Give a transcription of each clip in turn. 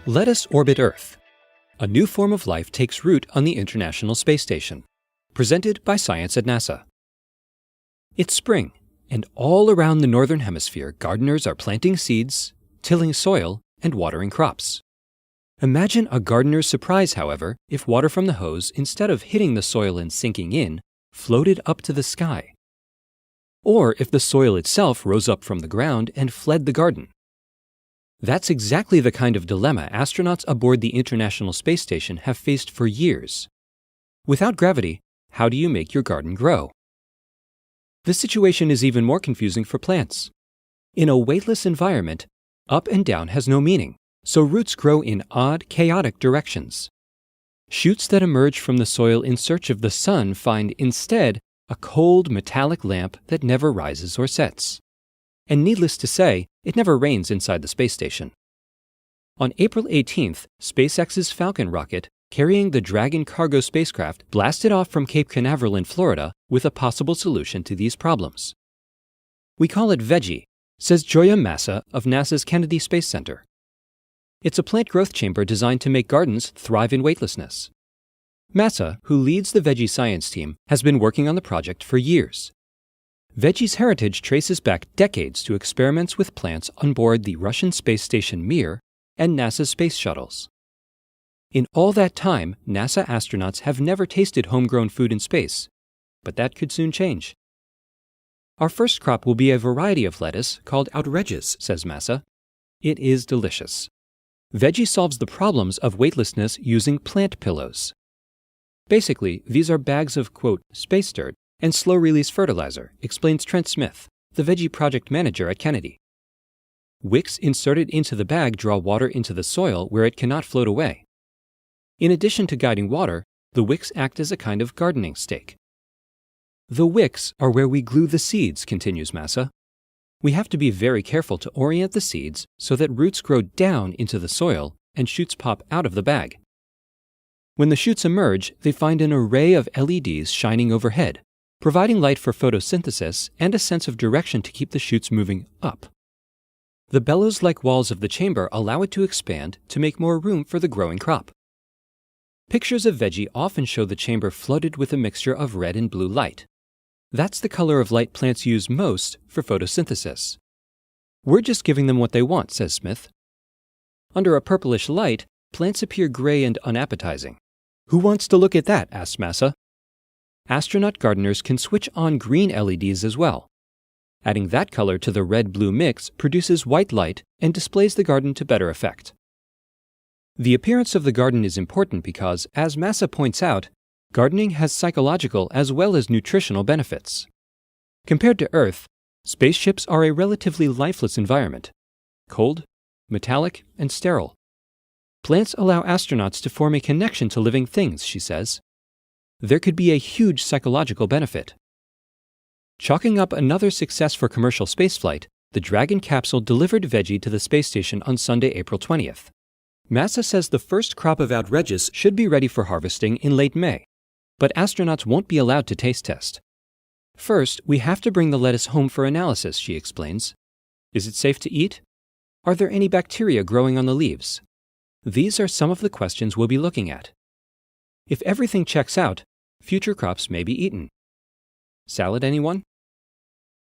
Lettuce orbit Earth. A new form of life takes root on the International Space Station. Presented by Science at NASA. It's spring, and all around the Northern Hemisphere, gardeners are planting seeds, tilling soil, and watering crops. Imagine a gardener's surprise, however, if water from the hose, instead of hitting the soil and sinking in, floated up to the sky. Or if the soil itself rose up from the ground and fled the garden. That's exactly the kind of dilemma astronauts aboard the International Space Station have faced for years. Without gravity, how do you make your garden grow? The situation is even more confusing for plants. In a weightless environment, up and down has no meaning, so roots grow in odd, chaotic directions. Shoots that emerge from the soil in search of the sun find instead a cold, metallic lamp that never rises or sets. And needless to say, it never rains inside the space station. On April 18th, SpaceX's Falcon rocket, carrying the Dragon cargo spacecraft, blasted off from Cape Canaveral in Florida with a possible solution to these problems. "We call it Veggie," says Joya Massa of NASA's Kennedy Space Center. It's a plant growth chamber designed to make gardens thrive in weightlessness. Massa, who leads the Veggie science team, has been working on the project for years. Veggie's heritage traces back decades to experiments with plants on board the Russian space station Mir and NASA's space shuttles. In all that time, NASA astronauts have never tasted homegrown food in space, but that could soon change. "Our first crop will be a variety of lettuce called outrageous," says Massa. It is delicious. Veggie solves the problems of weightlessness using plant pillows. Basically, these are bags of, quote, space dirt and slow-release fertilizer, explains Trent Smith, the Veggie project manager at Kennedy. Wicks inserted into the bag draw water into the soil where it cannot float away. In addition to guiding water, the wicks act as a kind of gardening stake. "The wicks are where we glue the seeds," continues Massa. "We have to be very careful to orient the seeds so that roots grow down into the soil and shoots pop out of the bag. When the shoots emerge, they find an array of LEDs shining overhead, providing light for photosynthesis and a sense of direction to keep the shoots moving up. The bellows-like walls of the chamber allow it to expand to make more room for the growing crop." Pictures of Veggie often show the chamber flooded with a mixture of red and blue light. That's the color of light plants use most for photosynthesis. "We're just giving them what they want," says Smith. "Under a purplish light, plants appear gray and unappetizing. Who wants to look at that?" asks Massa. Astronaut gardeners can switch on green LEDs as well. Adding that color to the red-blue mix produces white light and displays the garden to better effect. The appearance of the garden is important because, as Massa points out, gardening has psychological as well as nutritional benefits. Compared to Earth, spaceships are a relatively lifeless environment, cold, metallic, and sterile. Plants allow astronauts to form a connection to living things, she says. There could be a huge psychological benefit. Chalking up another success for commercial spaceflight, the Dragon capsule delivered Veggie to the space station on Sunday, April 20th. Massa says the first crop of outrageous should be ready for harvesting in late May, but astronauts won't be allowed to taste test. "First, we have to bring the lettuce home for analysis," she explains. "Is it safe to eat? Are there any bacteria growing on the leaves? These are some of the questions we'll be looking at. If everything checks out, future crops may be eaten." Salad, anyone?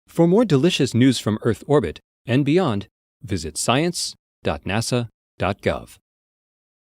For more delicious news from Earth orbit and beyond, visit science.nasa.gov.